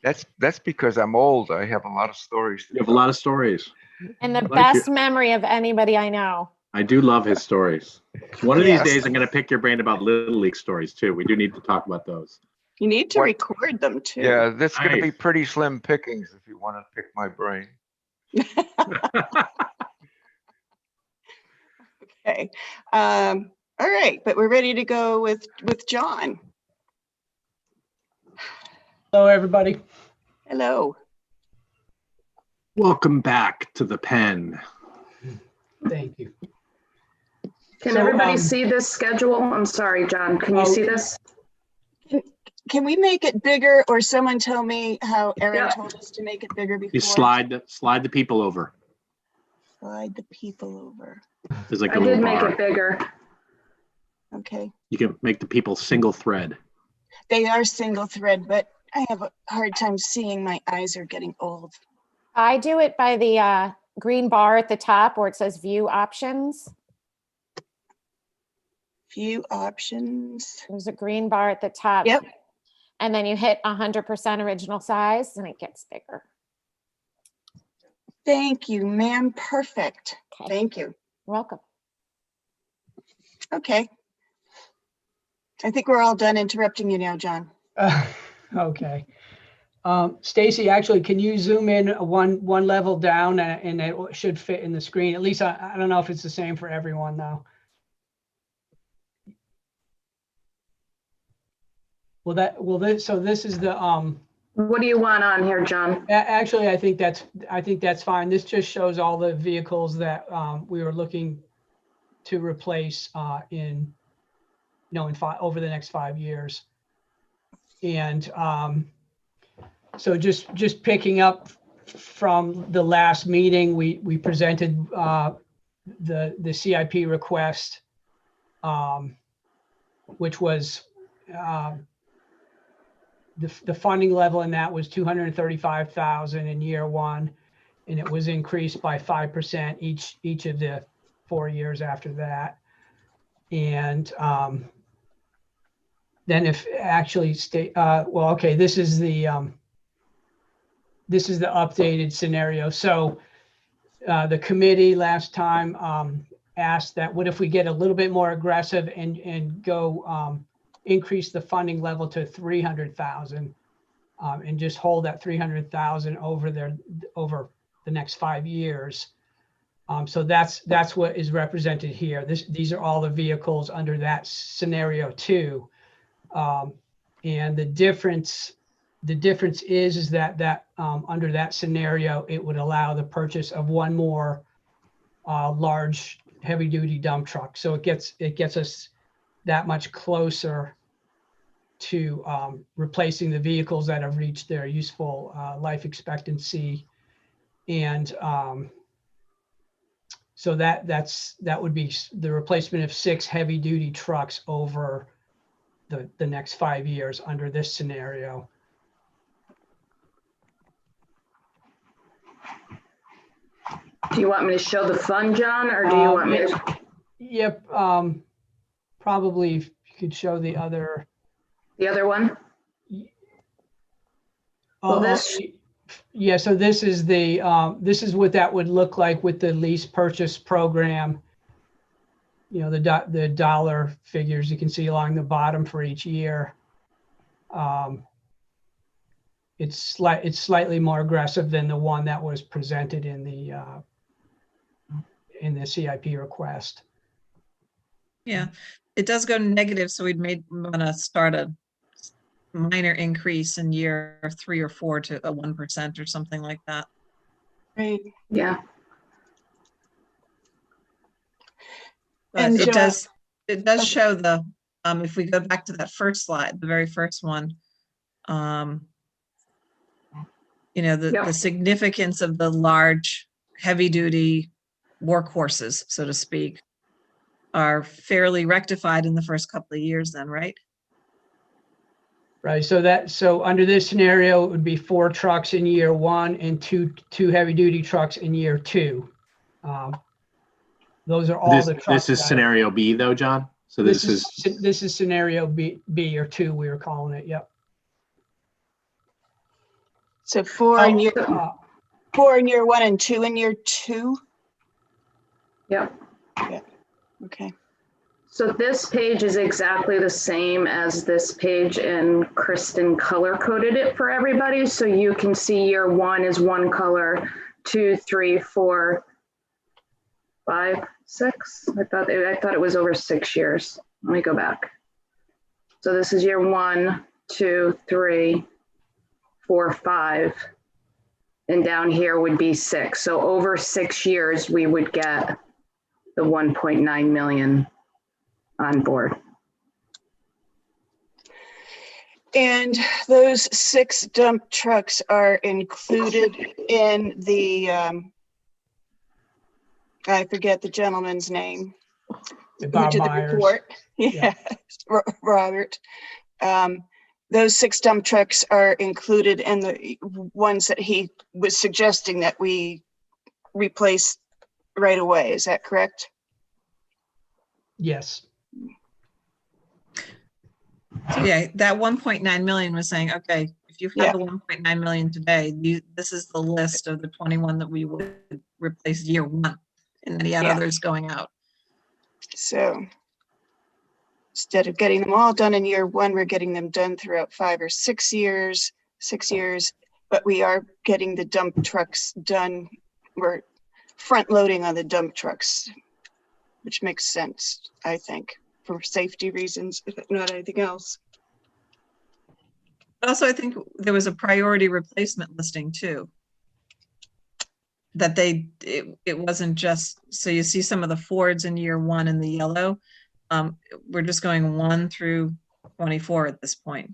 That's because I'm old. I have a lot of stories. You have a lot of stories. And the like best memory of anybody I know. I do love his stories. One of these days, I'm going to pick your brain about Little League stories too. We do need to talk about those. You need to record them too. Yeah, that's going to Nice. be pretty slim pickings if you want to pick my brain. Okay. All right, but we're ready to go with John. Hello, everybody. Hello. Welcome back to the pen. Thank you. Can So, everybody see this schedule? I'm sorry, John. Can you see this? Can we make it bigger, or someone tell me how Erin Yeah. told us to make it bigger before? You slide the people over. Slide the people over. There's like a I little did make bar. it bigger. Okay. You can make the people single thread. They are single thread, but I have a hard time seeing. My eyes are getting old. I do it by the green bar at the top where it says view options. View options. There's a green bar at the top. Yep. And then you hit 100% original size and it gets bigger. Thank you, ma'am. Perfect. Okay. Thank you. You're welcome. Okay. I think we're all done interrupting you now, John. Okay. Stacy, actually, can you zoom in one level down and it should fit in the screen? At least I don't know if it's the same for everyone now. So this is the What do you want on here, John? actually I think that's fine. This just shows all the vehicles that we were looking to replace over the next 5 years. And so just picking up from the last meeting, we presented the CIP request, which was the funding level in that was $235,000 in year one, and it was increased by 5% each of the 4 years after that. And then if actually this is the updated scenario. So the committee last time asked that what if we get a little bit more aggressive and go increase the funding level to 300,000 and just hold that 300,000 over the next 5 years. So that's what is represented here. These are all the vehicles under that scenario too. And the difference is that under that scenario, it would allow the purchase of one more large heavy duty dump truck. So it gets us that much closer to replacing the vehicles that have reached their useful life expectancy. And so that would be the replacement of 6 heavy duty trucks over the next 5 years under this scenario. Do you want me to show the fund, John, or do you want me to? Yep, probably if you could show the other. The other one? Yeah, so this is this is what that would look like with the lease purchase program. You know, the dollar figures you can see along the bottom for each year. It's slightly more aggressive than the one that was presented in the CIP request. Yeah, it does go negative, so we'd want to start a minor increase in year 3 or 4 to a 1% or something like that. Right. Yeah. But And it Joanne- does show the if we go back to that first slide, the very first one, you know, the significance of the large heavy duty workhorses, so to speak, are fairly rectified in the first couple of years then, right? Right, so under this scenario, it would be 4 trucks in year 1 and two heavy duty trucks in year 2. Those are all the trucks. This is scenario B though, John? So this is scenario B or 2, we were calling it, yep. So 4 in year, Uh, 4 in year 1 and 2 in year 2? Yep. Okay. So this page is exactly the same as this page, and Kristen color coded it for everybody. So you can see year 1 is one color, 2, 3, 4, 5, 6. I thought it was over 6 years. Let me go back. So this is year 1, 2, 3, 4, 5. And down here would be 6. So over 6 years, we would get the 1.9 million on board. And those 6 dump trucks are included in the, I forget the gentleman's name. Who Bob did the Myers. report? Yeah. Yeah, Robert. Those 6 dump trucks are included in the ones that he was suggesting that we replace right away. Is that correct? Yes. So yeah, that 1.9 million was saying, okay, if you Yeah. have the 1.9 million today, this is the list of the 21 that we would replace year 1. And then he had Yeah. others going out. So instead of getting them all done in year 1, we're getting them done throughout 5 or 6 years, but we are getting the dump trucks done. We're front loading on the dump trucks, which makes sense, I think, for safety reasons, if not anything else. Also, I think there was a priority replacement listing too. That it wasn't just, so you see some of the Fords in year 1 in the yellow. We're just going 1 through 24 at this point.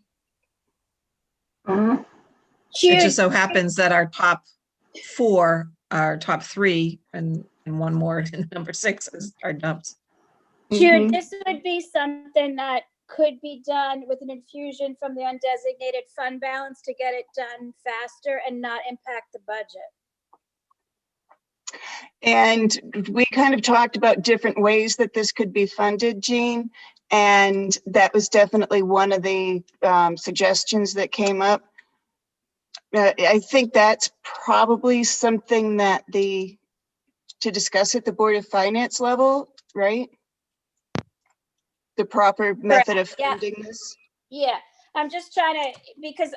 It just so happens that our top 4, our top 3, and one more in number 6 is our dumps. Jude, this would be something that could be done with an infusion from the undesignated fund balance to get it done faster and not impact the budget. And we kind of talked about different ways that this could be funded, Jean, and that was definitely one of the suggestions that came up. I think that's probably something that to discuss at the Board of Finance level, right? The proper method of Yeah. funding this. Yeah, I'm just trying to, because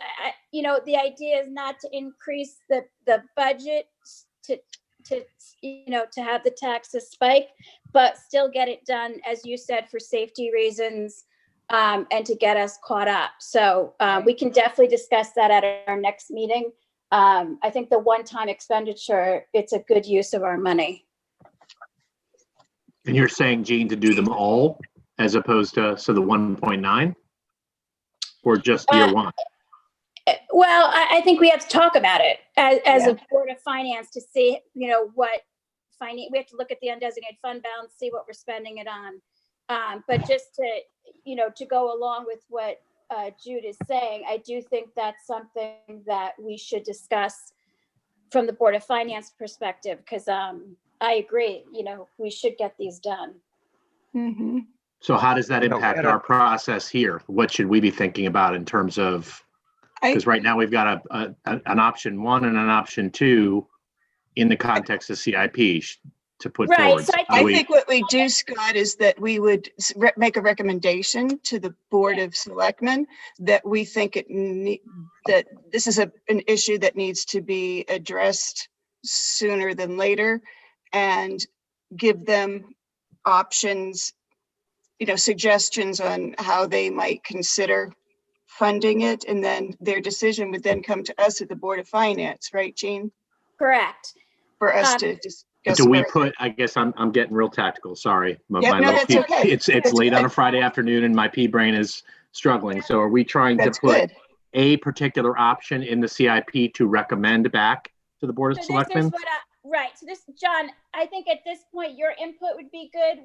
the idea is not to increase the budget to have the taxes spike, but still get it done, as you said, for safety reasons, and to get us caught up. So we can definitely discuss that at our next meeting. I think the one-time expenditure, it's a good use of our money. And you're saying, Gene, to do them all as opposed to, so the 1.9 or just year 1? Well, I think we have to talk about it as Yeah. a Board of Finance to see, what we have to look at the undesignated fund balance, see what we're spending it on. But just to go along with what Jude is saying, I do think that's something that we should discuss from the Board of Finance perspective, because I agree, we should get these done. Mhm. So how does that You know, impact Etta- our process here? What should we be thinking about in terms of, because right now we've got an option 1 and an option 2 in the context of CIP to put Right, forward. so I think what we do, Scott, is that we would make a recommendation to the Board of Selectmen that we think that this is an issue that needs to be addressed sooner than later, and give them options, suggestions on how they might consider funding it, and then their decision would then come to us at the Board of Finance, right, Jean? Correct. For us to discuss. Do we further. put, I guess I'm getting real tactical, sorry. Yeah, no, little that's pea- okay. It's That's late on good. a Friday afternoon and my pea brain is struggling. So are we trying to That's put good. a particular option in the CIP to recommend back to the Board of So this is Selectmen? right. So this, John, I think at this point, your input would be good.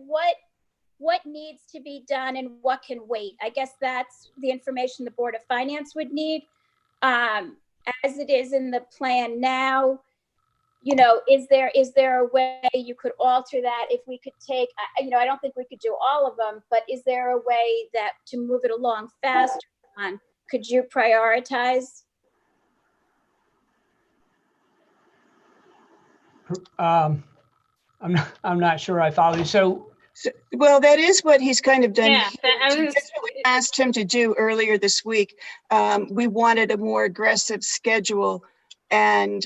What needs to be done and what can wait? I guess that's the information the Board of Finance would need. As it is in the plan now, is there a way you could alter that? If we could take, I don't think we could do all of them, but is there a way that to move it along faster? Could you prioritize? I'm not sure I follow you. So, Well, that is what he's kind of done. Yeah, here. That's what we asked him to do earlier this week. We wanted a more aggressive schedule and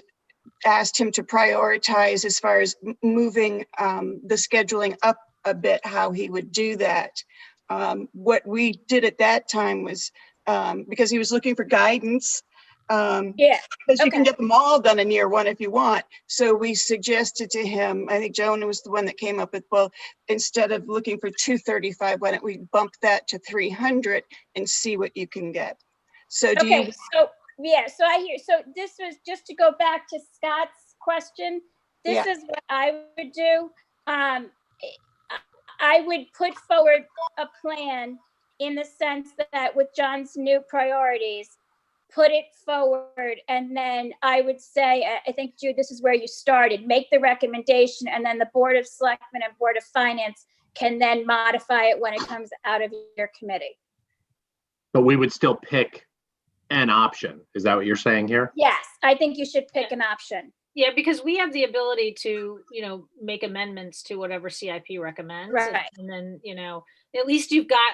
asked him to prioritize as far as moving the scheduling up a bit, how he would do that. What we did at that time was, because he was looking for guidance, Yeah, because you can okay. get them all done in year one if you want. So we suggested to him, I think Joan was the one that came up with, well, instead of looking for 235, why don't we bump that to 300 and see what you can get? So do Okay, you, so, yeah, so I hear, so this was just to go back to Scott's question. This Yeah. is what I would do. I would put forward a plan in the sense that with John's new priorities, put it forward. And then I would say, I think, Jude, this is where you started, make the recommendation, and then the Board of Selectmen and Board of Finance can then modify it when it comes out of your committee. But we would still pick an option. Is that what you're saying here? Yes, I think you should pick an option. Yeah, because we have the ability to, make amendments to whatever CIP recommends. Right. And then, at least you've got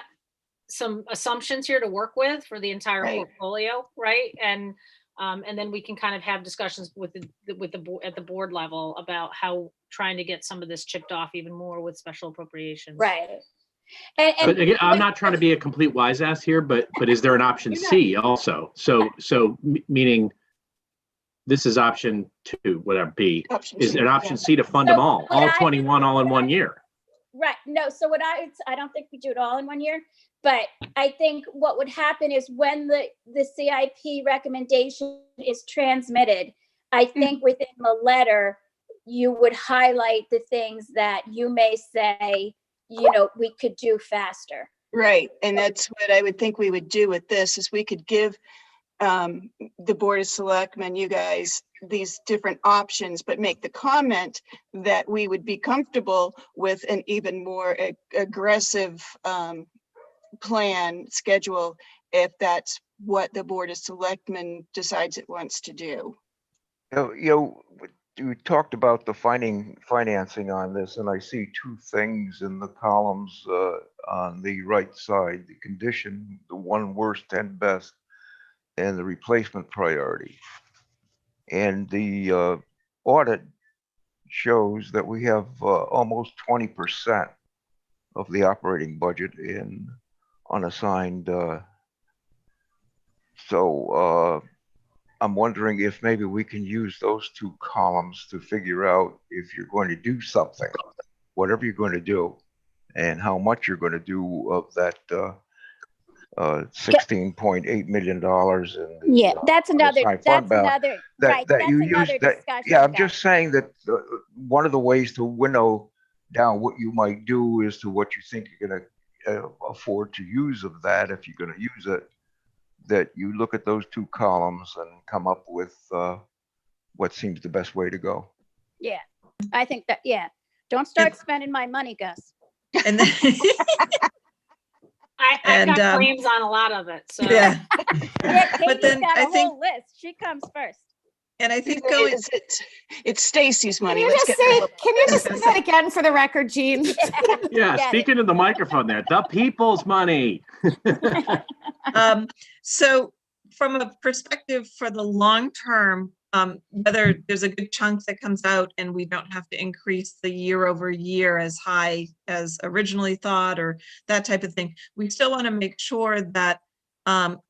some assumptions here to work with for the entire Right. portfolio, right? And then we can kind of have discussions with the board at the board level about how trying to get some of this chipped off even more with special appropriations. Right. But again, I'm not trying to be a complete wise ass here, but is there an option C also? So meaning this is option 2, whatever B. option Is two, there an option yeah. C to fund So them all what I- 21 all in one year? Right. No, so what I don't think we do it all in one year, but I think what would happen is when the CIP recommendation is transmitted, I think within the letter, you would highlight the things that you may say, we could do faster. right, and that's what I would think we would do with this, is we could give the Board of Selectmen, you guys, these different options, but make the comment that we would be comfortable with an even more aggressive plan schedule if that's what the Board of Selectmen decides it wants to do. We talked about the financing on this, and I see 2 things in the columns on the right side: the condition, the 1 worst, 10 best, and the replacement priority. And the audit shows that we have almost 20% of the operating budget in unassigned. So I'm wondering if maybe we can use those 2 columns to figure out if you're going to do something, whatever you're going to do, and how much you're going to do of that $16.8 million. Yeah, that's another, unassigned fund balance. right, that's you use another that. discussion. Yeah, I'm guys. just saying that one of the ways to winnow down what you might do is to what you think you're going to afford to use of that, if you're going to use it, that you look at those 2 columns and come up with what seems the best way to go. Yeah, I think that, yeah. Don't start spending my money, Gus. And then, I've got claims on a lot of it, so. yeah, Yeah, But Katie's then got I a think- whole list. She comes first. and I think going, It's Stacy's Can money. you Let's just get rid say, of it. can you just say that again for the record, Jean? Yeah, Get it. speaking to the microphone there, the people's money. so from a perspective for the long term, whether there's a good chunk that comes out and we don't have to increase the year over year as high as originally thought or that type of thing, we still want to make sure that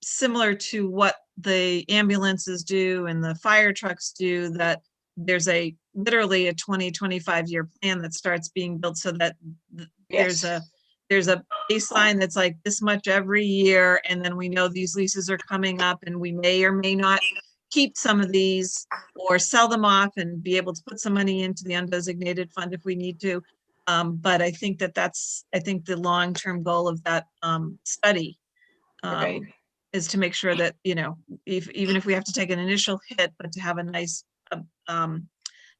similar to what the ambulances do and the fire trucks do, that there's literally a 20-25 year plan that starts being built, so that there's a baseline that's like this much every year, and then we know these leases are coming up and we may or may not keep some of these or sell them off and be able to put some money into the undesignated fund if we need to. But I think that's the long-term goal of that study Right. is to make sure that, even if we have to take an initial hit, but to have a nice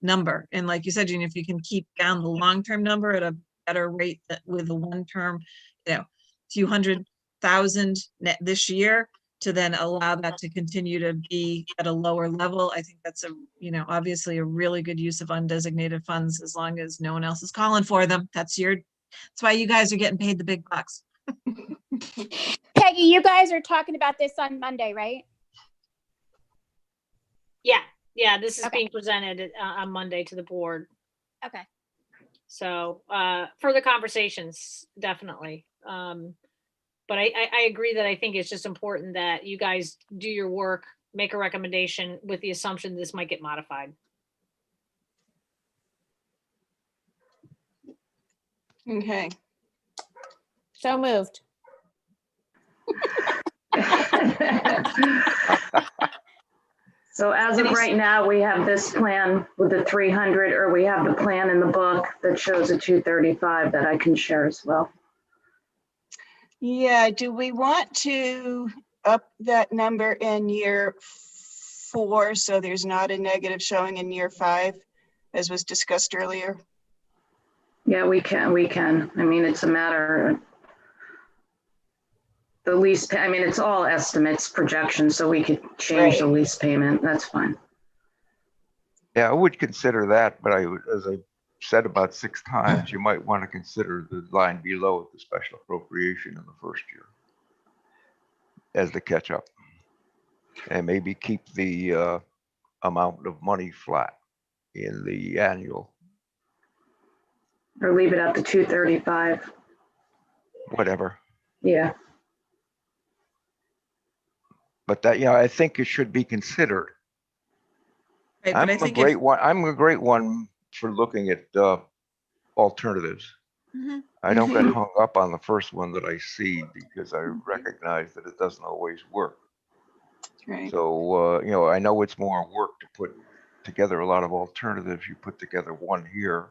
number. And like you said, Jean, if you can keep down the long-term number at a better rate with a one-term, few $100,000 net this year, to then allow that to continue to be at a lower level. I think that's obviously a really good use of undesignated funds as long as no one else is calling for them. That's why you guys are getting paid the big bucks. Peggy, you guys are talking about this on Monday, right? Yeah, this is Okay. being presented on Monday to the board. Okay. So further conversations, definitely. But I agree that I think it's just important that you guys do your work, make a recommendation with the assumption this might get modified. Okay. So moved. So as of right now, we have this plan with the 300, or we have the plan in the book that shows a 235 that I can share as well. Yeah, do we want to up that number in year 4 so there's not a negative showing in year 5, as was discussed earlier? Yeah, we can. I mean, it's a matter, the lease, I mean, it's all estimates, projections, so we could change the lease payment. That's fine. Yeah, I would consider that, but as I said about 6 times, you might want to consider the line below the special appropriation in the first year as the catch up, and maybe keep the amount of money flat in the annual, Or leave it at the 235. whatever. Yeah. But that, I think it should be considered. Right, I'm but I a think great one. I'm a great one for looking at alternatives. Mhm. I don't get hung up on the first one that I see because I recognize that it doesn't always work. Right. So, I know it's more work to put together a lot of alternatives. You put together one here,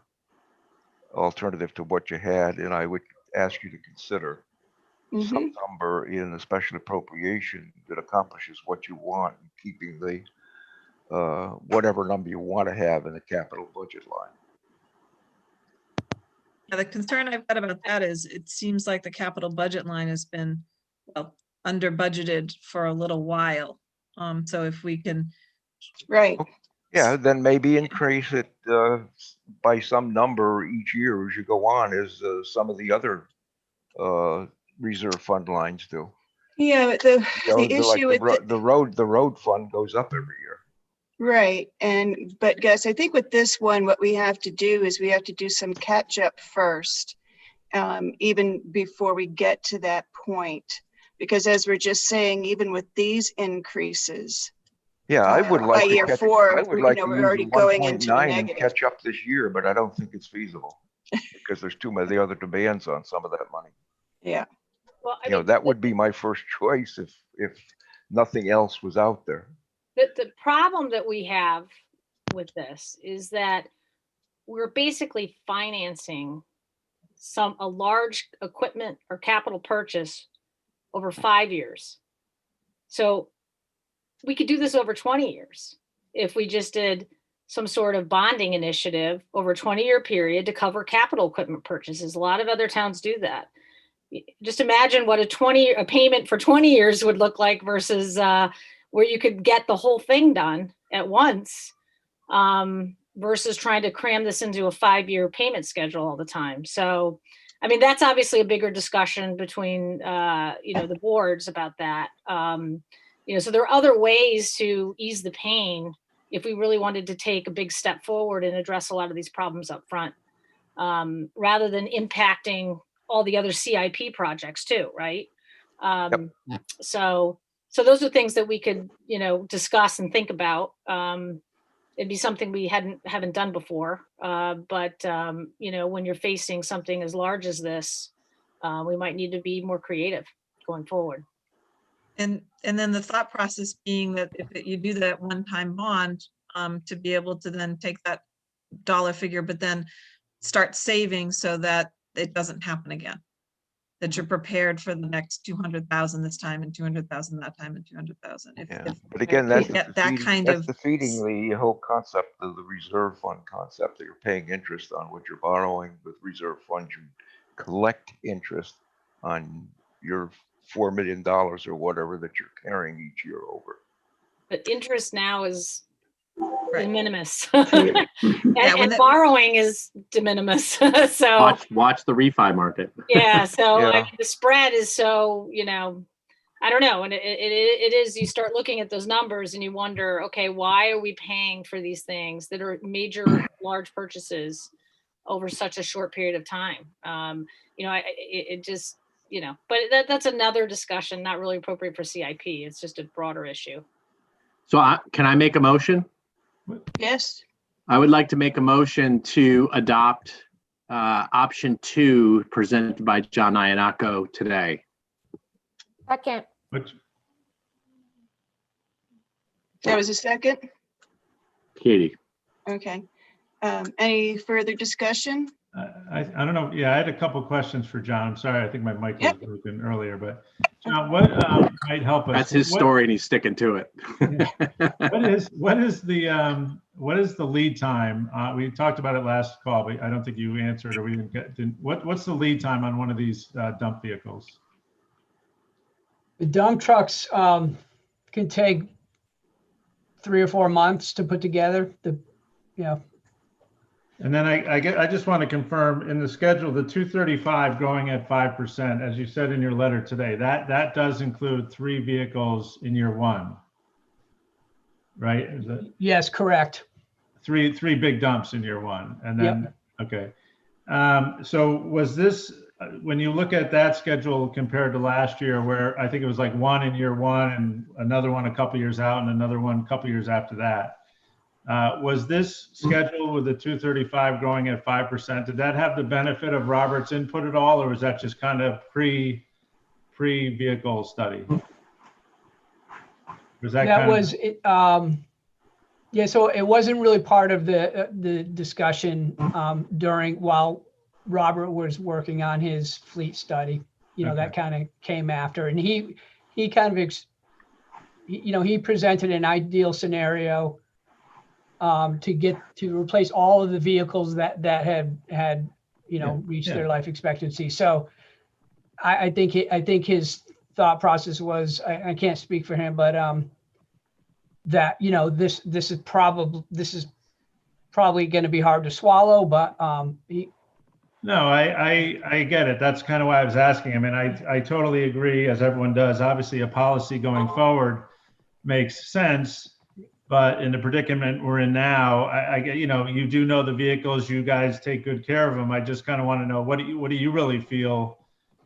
alternative to what you had, and I would ask you to consider some number in the special appropriation that accomplishes what you want, and keeping the whatever number you want to have in the capital budget line. Yeah, the concern I've got about that is it seems like the capital budget line has been, well, under budgeted for a little while. So if we can. Right. Yeah, then maybe increase it by some number each year as you go on, as some of the other reserve fund lines do. Yeah, but the issue with the road fund goes up every year. Right. But Gus, I think with this one, what we have to do is we have to do some catch up first, even before we get to that point. Because as we're just saying, even with these increases. Yeah, I would like by to year catch, 4, I would like to we're use already the going into the 1.9 and negative. catch up this year, but I don't think it's feasible because there's too many other demands on some of that money. Yeah. Well, I mean, That would be my first choice if nothing else was out there. the problem that we have with this is that we're basically financing a large equipment or capital purchase over 5 years. So we could do this over 20 years if we just did some sort of bonding initiative over a 20-year period to cover capital equipment purchases. A lot of other towns do that. Just imagine what a payment for 20 years would look like versus where you could get the whole thing done at once, versus trying to cram this into a 5-year payment schedule all the time. So, I mean, that's obviously a bigger discussion between, the boards about that. So there are other ways to ease the pain if we really wanted to take a big step forward and address a lot of these problems up front, rather than impacting all the other CIP projects too, right? So those are things that we could, discuss and think about. It'd be something we haven't done before. But when you're facing something as large as this, we might need to be more creative going forward. And then the thought process being that if you do that one-time bond, to be able to then take that dollar figure, but then start saving so that it doesn't happen again. That you're prepared for the next 200,000 this time and 200,000 that time and 200,000. But again, that's defeating the whole concept of the reserve fund concept, that you're paying interest on what you're borrowing. With reserve funds, you collect interest on your $4 million or whatever that you're carrying each year over. But interest now is Right. de minimis. Yeah, when And that- borrowing is de minimis. So Watch the refi market. yeah, so I Yeah. mean, the spread is so, I don't know. And it is, you start looking at those numbers and you wonder, okay, why are we paying for these things that are major, large purchases over such a short period of time? It just, but that's another discussion, not really appropriate for CIP. It's just a broader issue. So can I make a motion? Yes. I would like to make a motion to adopt option 2 presented by John Iannacco today. Second, Which, There was a second. Katie. Okay. Any further discussion? I don't know. Yeah, I had a couple questions for John. I'm sorry. I think my mic was Yep. broken earlier, but John, what might help us? That's his What- story and he's sticking to it. What is the lead time? We talked about it last call, but I don't think you answered, or we didn't. What's the lead time on one of these dump vehicles? The dump trucks can take 3 or 4 months to put together. And then I just want to confirm in the schedule, the 235 growing at 5%, as you said in your letter today, that does include 3 vehicles in year 1, right? Is it Yes, correct. three big dumps in year 1, and then okay. So was this, when you look at that schedule compared to last year, where I think it was like 1 in year 1 and another one a couple years out and another one a couple years after that, was this schedule with the 235 growing at 5%? Did that have the benefit of Robert's input at all, or was that just kind of pre-vehicle study? Was that That kind of- was it. Yeah, so it wasn't really part of the discussion while Robert was working on his fleet study. That kind of came after, and he kind of he presented an ideal scenario to replace all of the vehicles that had reached their life expectancy. So I think his thought process was, I can't speak for him, but that this is probably going to be hard to swallow, but No, I get it. That's kind of why I was asking. I mean, I totally agree, as everyone does. Obviously, a policy going forward makes sense, but in the predicament we're in now, I get, you do know the vehicles, you guys take good care of them. I just kind of want to know, what do you really feel,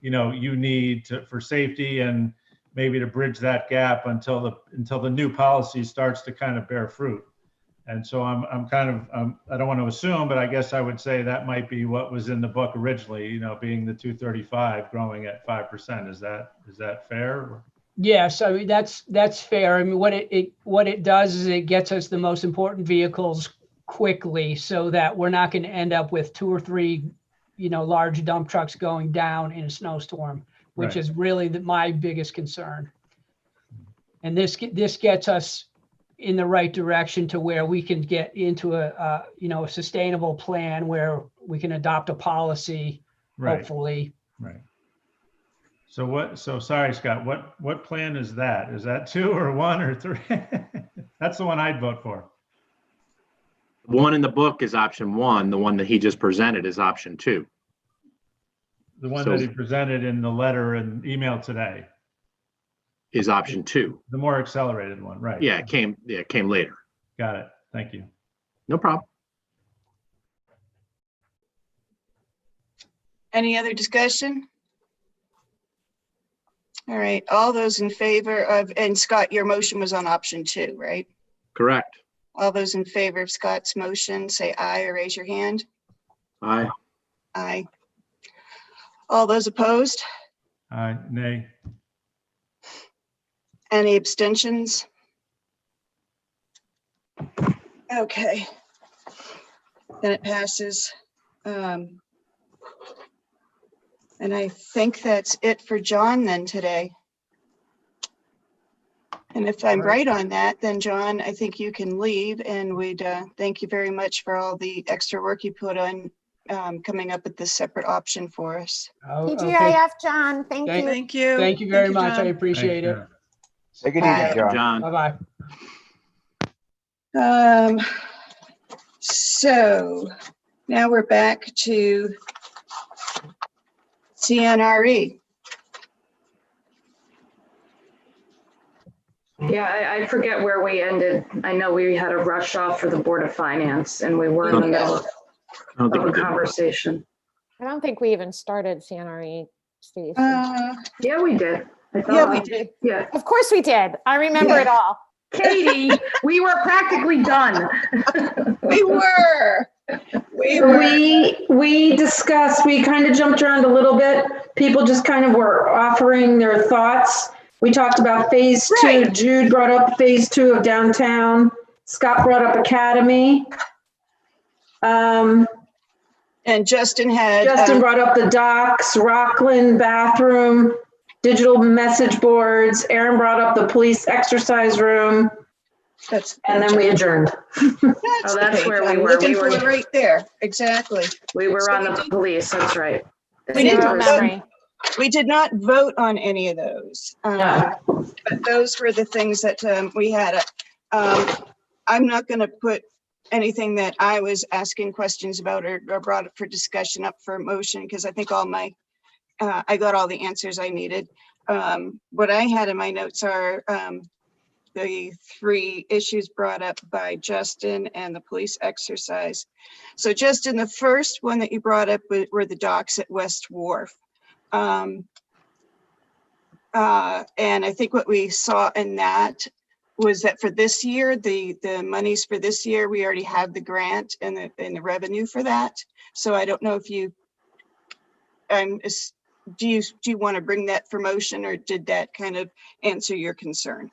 you need for safety and maybe to bridge that gap until the new policy starts to kind of bear fruit. And so I'm kind of, I don't want to assume, but I guess I would say that might be what was in the book originally, being the 235 growing at 5%. Is that fair? Yes, I mean, that's fair. I mean, what it does is it gets us the most important vehicles quickly, so that we're not going to end up with 2 or 3, large dump trucks going down in a snowstorm, which Right. is really my biggest concern. And this gets us in the right direction to where we can get into a sustainable plan where we can adopt a policy, Right. hopefully. Right. So sorry, Scott, what plan is that? Is that 2 or 1 or 3? That's the one I'd vote for. One in the book is option 1. The one that he just presented is option 2. The one So- that he presented in the letter and email today, Is option 2. the more accelerated one, right? Yeah, it came later. Got it. Thank you. No problem. Any other discussion? All right, all those in favor of, and Scott, your motion was on option 2, right? Correct. All those in favor of Scott's motion, say aye or raise your hand. Aye. Aye. All those opposed? Nay. Any abstentions? Okay. Then it passes. And I think that's it for John then today. And if I'm right on that, then John, I think you can leave, and we'd thank you very much for all the extra work you put on coming up with this separate option for us. Oh, okay. TGIF, John, thank you. Thank you. Thank you very much. I John. appreciate it. Take it Bye. easy, John. John. Bye-bye. So now we're back to CNRE. Yeah, I forget where we ended. I know we had a rush off for the Board of Finance and we were in the middle I don't think of we a did. conversation. I don't think we even started CNRE, Steve. Yeah, we did. I Yeah, thought. we did. Yeah. Of course we did. I remember Yeah. it all. Katie, we were practically done. We were. We discussed, we kind of jumped around a little bit. People just kind of were offering their thoughts. We talked about phase two. Right. Jude brought up phase 2 of downtown. Scott brought up Academy. And Justin Brought up the docks, Rockland bathroom, digital message boards. Aaron brought up the police exercise room. And then we adjourned. That's where we I'm were. looking We for were- it right there. Exactly. We were So on we the did- police, that's right. We didn't Zero vote. memory. We did not vote on any of those. But those were the things that we had. I'm not going to put anything that I was asking questions about or brought up for discussion up for motion because I think I got all the answers I needed. What I had in my notes are the 3 issues brought up by Justin and the police exercise. So Justin, the first one that you brought up were the docks at West Wharf. And I think what we saw in that was that for this year, the monies for this year, we already have the grant and the revenue for that. So I don't know if you, do you want to bring that for motion or did that kind of answer your concern?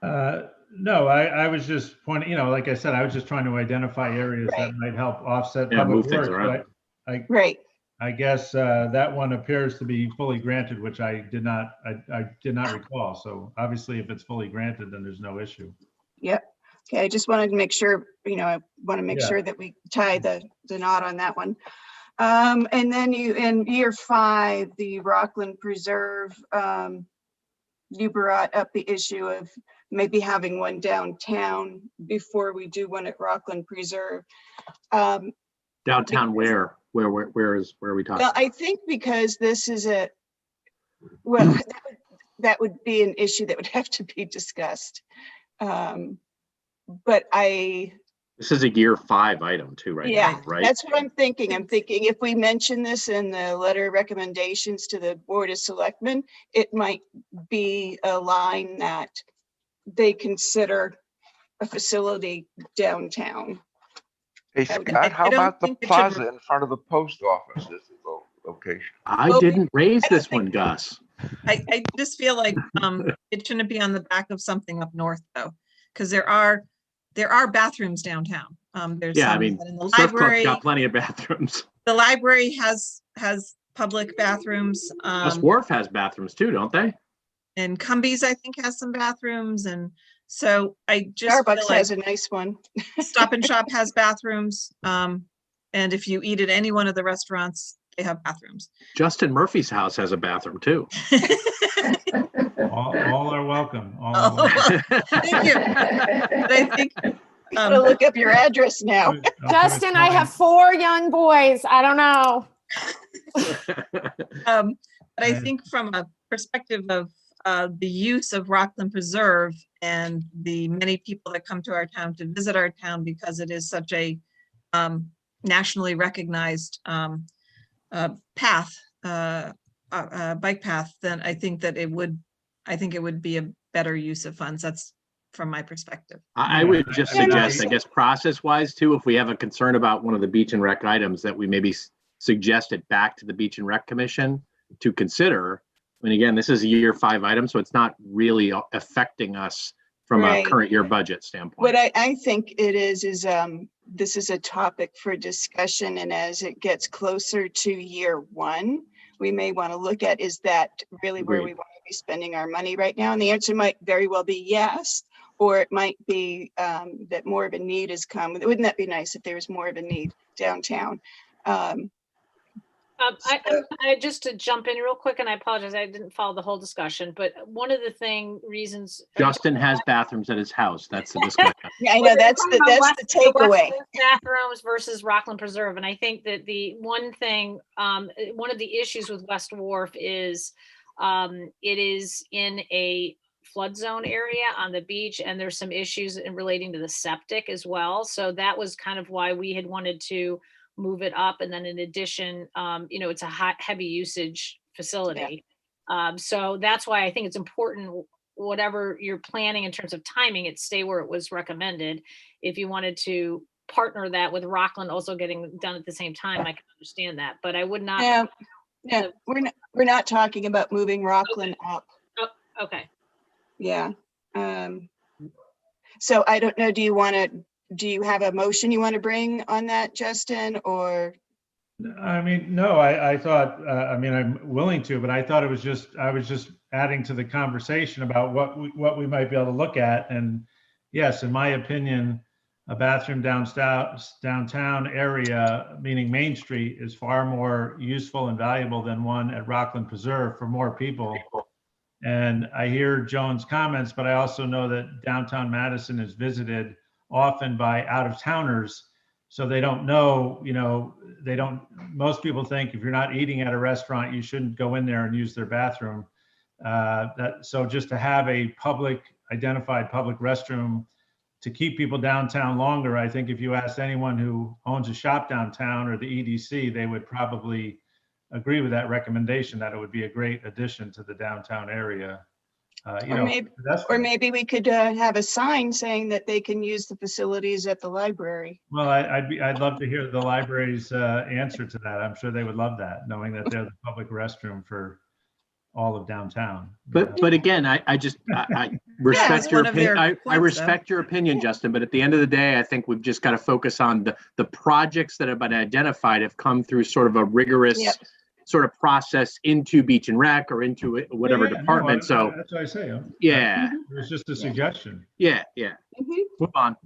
No, I was just pointing, like I said, I was just trying to identify areas that might help offset public move things works. around. But Right. I guess that one appears to be fully granted, which I did not recall. So obviously, if it's fully granted, then there's no issue. Yep. Okay, I just wanted to make sure, I want to make Yeah. sure that we tie the knot on that one. And then in year 5, the Rockland Preserve, you brought up the issue of maybe having one downtown before we do one at Rockland Preserve. Downtown where? Where are we talking? Well, I think because this is that would be an issue that would have to be discussed. But This is a year 5 item too, right? yeah, now, right? that's what I'm thinking. I'm thinking if we mention this in the letter of recommendations to the Board of Selectmen, it might be a line that they consider a facility downtown. Hey, Scott, how don't about the think it should- plaza in front of the post office? This is the location. I didn't raise this one, Gus. I just feel like it shouldn't be on the back of something up north though, because there are bathrooms downtown. There's Yeah, I some mean, in the Surf Club's library. got plenty of bathrooms. The library has public bathrooms. West Wharf has bathrooms too, don't they? And Cumbies, I think, has some bathrooms. And so I just feel Starbucks like has a nice one. Stop and Shop has bathrooms. And if you eat at any one of the restaurants, they have bathrooms. Justin Murphy's house has a bathroom too. All are welcome. All Oh, are welcome. Thank you. But I think I'm gonna look up your address now. I'll put a Justin, I sign. have 4 young boys. I don't know. but I think from a perspective of the use of Rockland Preserve and the many people that come to our town to visit our town because it is such a nationally recognized path, bike path, then I think that it would be a better use of funds. That's from my perspective. I would just Yeah, suggest, no, I guess, process-wise too, if we have a concern about one of the beach and rec items, that we maybe suggest it back to the Beach and Rec Commission to consider. I mean, again, this is a year 5 item, so it's not really affecting us from Right. a current year budget standpoint. What I think it is this is a topic for discussion, and as it gets closer to year 1, we may want to look at, is that really where we Agreed. want to be spending our money right now? And the answer might very well be yes, or it might be that more of a need has come. Wouldn't that be nice if there was more of a need downtown? I just to jump in real quick, and I apologize, I didn't follow the whole discussion, but one of the reasons. Justin has bathrooms at his house. That's the discussion. Yeah, I know, that's the takeaway. Bathrooms versus Rockland Preserve. And I think that the one thing, one of the issues with West Wharf is it is in a flood zone area on the beach, and there's some issues in relating to the septic as well. So that was kind of why we had wanted to move it up. And then in addition, it's a heavy usage facility. Yeah. So that's why I think it's important, whatever you're planning in terms of timing, it stay where it was recommended. If you wanted to partner that with Rockland also getting done at the same time, I can understand that, but I would not. Yeah, we're not talking about moving Rockland up. Oh, okay. Yeah. So I don't know, do you have a motion you want to bring on that, Justin, or? I mean, no, I thought, I'm willing to, but I thought I was just adding to the conversation about what we might be able to look at. And yes, in my opinion, a bathroom downtown area, meaning Main Street, is far more useful and valuable than one at Rockland Preserve for more people. And I hear Joan's comments, but I also know that downtown Madison is visited often by out-of-towners. So they don't know, most people think if you're not eating at a restaurant, you shouldn't go in there and use their bathroom. So just to have a identified public restroom to keep people downtown longer, I think if you asked anyone who owns a shop downtown or the EDC, they would probably agree with that recommendation, that it would be a great addition to the downtown area. Or maybe we could have a sign saying that they can use the facilities at the library. Well, I'd love to hear the library's answer to that. I'm sure they would love that, knowing that they're the public restroom for all of downtown. But again, I respect your opinion. I respect your opinion, Justin. But at the end of the day, I think we've just got to focus on the projects that have been identified have come through sort of a rigorous sort of process into Beach and Rec or into whatever department. So that's what I say. Yeah, it's just a suggestion. Yeah. Move on.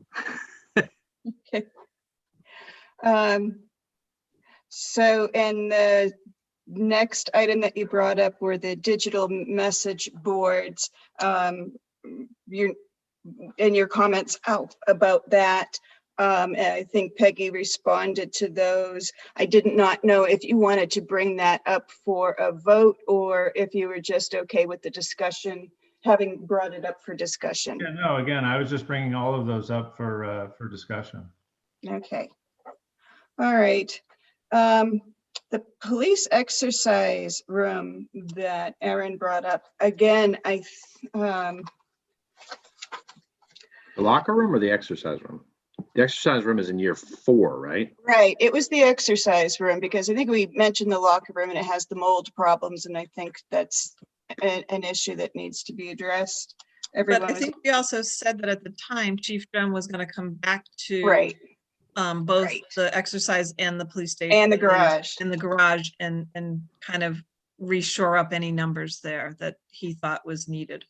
Okay. So, and the next item that you brought up were the digital message boards. Your comments about that. I think Peggy responded to those. I did not know if you wanted to bring that up for a vote or if you were just okay with the discussion, having brought it up for discussion. Yeah, no, again, I was just bringing all of those up for discussion. Okay. All right. The police exercise room that Erin brought up, again, the locker room or the exercise room? The exercise room is in year 4, right? Right. It was the exercise room because I think we mentioned the locker room and it has the mold problems. And I think that's an issue that needs to be addressed. But I think we also said that at the time, Chief Drum was going to come back to both the exercise and the police station and the garage and kind of reshore up any numbers there that he thought was needed.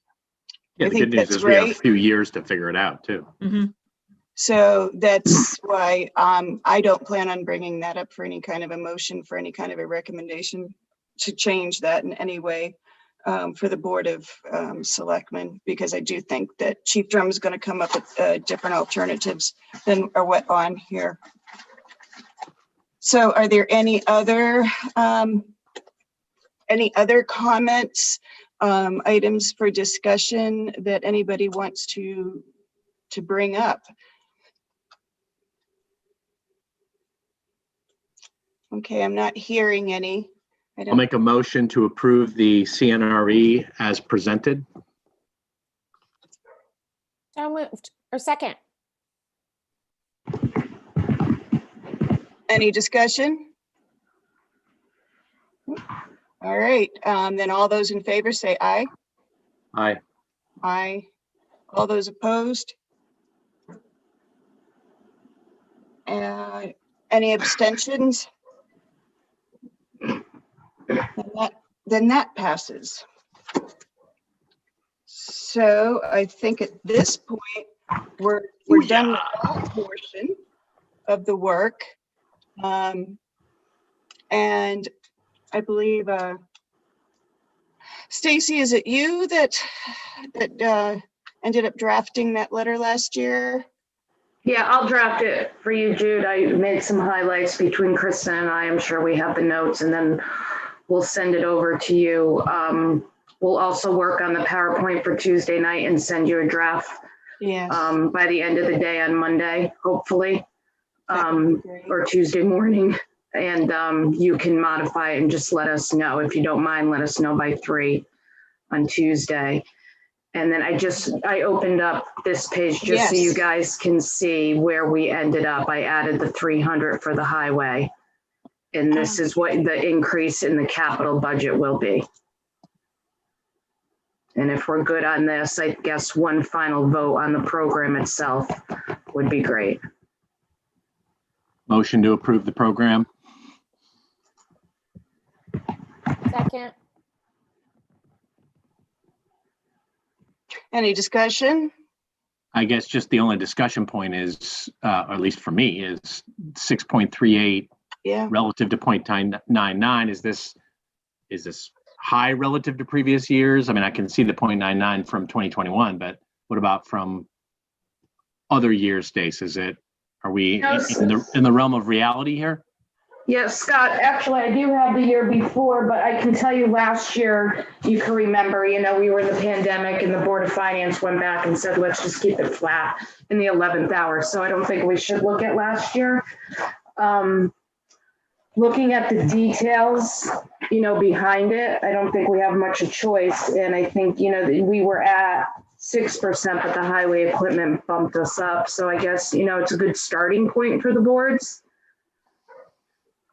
Yeah, the good news is we have a few years to figure it out too. Mm-hmm. So that's why I don't plan on bringing that up for any kind of a motion, for any kind of a recommendation to change that in any way for the Board of Selectmen, because I do think that Chief Drum is going to come up with different alternatives than are what on here. So are there any other comments, items for discussion that anybody wants to bring up? Okay, I'm not hearing any. I'll make a motion to approve the CNRE as presented. So moved. Or second. Any discussion? All right, then all those in favor say aye. Aye. Aye. All those opposed? Any abstentions? Then that passes. So I think at this point, we're done with that portion of the work. And I believe, Stacy, is it you that ended up drafting that letter last year? Yeah, I'll draft it for you, Jude. I made some highlights between Kristen and I. I'm sure we have the notes, and then we'll send it over to you. We'll also work on the PowerPoint for Tuesday night and send you a draft Yes. by the end of the day on Monday, hopefully, That would be great. or Tuesday morning. And you can modify it and just let us know. If you don't mind, let us know by 3 on Tuesday. And then I opened up this page just so you Yes. guys can see where we ended up. I added the 300 for the highway. And this is what the increase in the capital budget will be. And if we're good on this, I guess one final vote on the program itself would be great. Motion to approve the program. Second. Any discussion? I guess just the only discussion point is, or at least for me, is 6.38 Yeah. relative to 0.99. Is this high relative to previous years? I mean, I can see the 0.99 from 2021, but what about from other years, Stace? Are we in the realm of reality here? Yes, Scott, actually, I do have the year before, but I can tell you last year, you can remember, we were in the pandemic and the Board of Finance went back and said, let's just keep it flat in the 11th hour. So I don't think we should look at last year. Looking at the details, behind it, I don't think we have much of a choice. And I think, we were at 6%, but the highway equipment bumped us up. So I guess, it's a good starting point for the boards.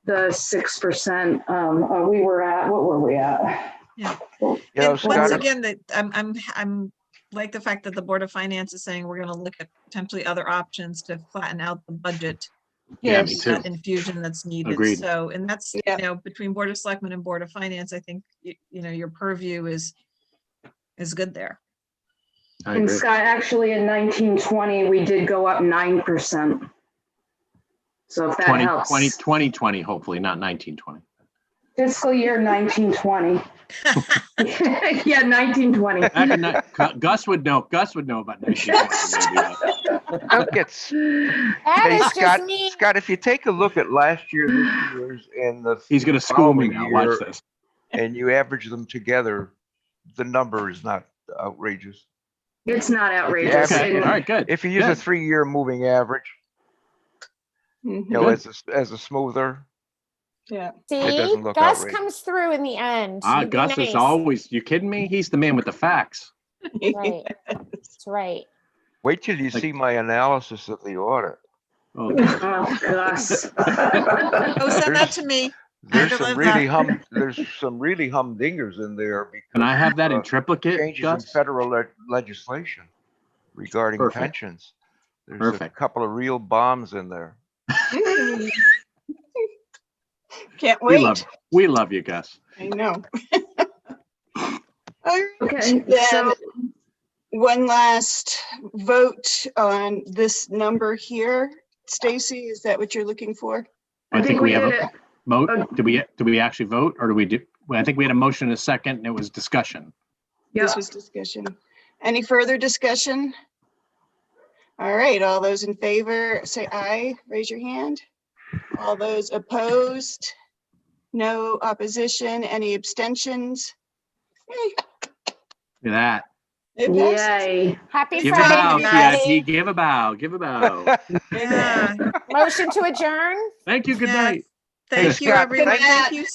The 6%, what were we at? Yeah. You know, And once Scott, again, that I'm like the fact that the Board of Finance is saying we're going to look at potentially other options to flatten out the budget. Yeah, me Yes. too. That infusion that's needed. Agreed. So, and that's, Yeah. between Board of Selectmen and Board of Finance, I think, your purview is good there. I And agree. Scott, actually in 1920, we did go up 9%. So if that 2020, hopefully, not 1920. Fiscal year 1920. Yeah, 1920. Gus would know about 1920. Look, it's, That hey, is Scott, just me. Scott, if you take a look at last year, this year's, and the He's going to school me following now. Watch year, this. and you average them together, the number is not outrageous. It's not outrageous. Okay. And All right, good. If you use a Good. 3-year moving average, Mhm. Good. as a smoother, Yeah. it See, doesn't look Gus outrageous. comes through in the end. You be Gus is nice. always, you kidding me? He's the man with the facts. Right. That's right. Wait till you see my analysis of the audit. Oh, oh, Gus. Oh, send that to me. There's I'd some love really that. there's some really humdingers in there because Can I have that in of, triplicate, changes in Gus? federal legislation regarding Perfect. pensions. There's Perfect. a couple of real bombs in there. Can't We wait. love you, Gus. I know. All right. Okay, Then so one last vote on this number here. Stacy, is that what you're looking for? I think we have did a it. vote. Do we actually vote, or do we do? Well, I think we had a motion and a second, and it was discussion. Yeah. This was discussion. Any further discussion? All right, all those in favor, say aye, raise your hand. All those opposed? No opposition, any abstentions? Yay, Look at that. it passes. Yay. Happy Give a bow, Friday, guys. everybody. CIP. Give a bow. Give a bow. Yeah. Motion to adjourn. Thank you. Good Yeah. night. Thank you, Scott, everyone. thank- Thank you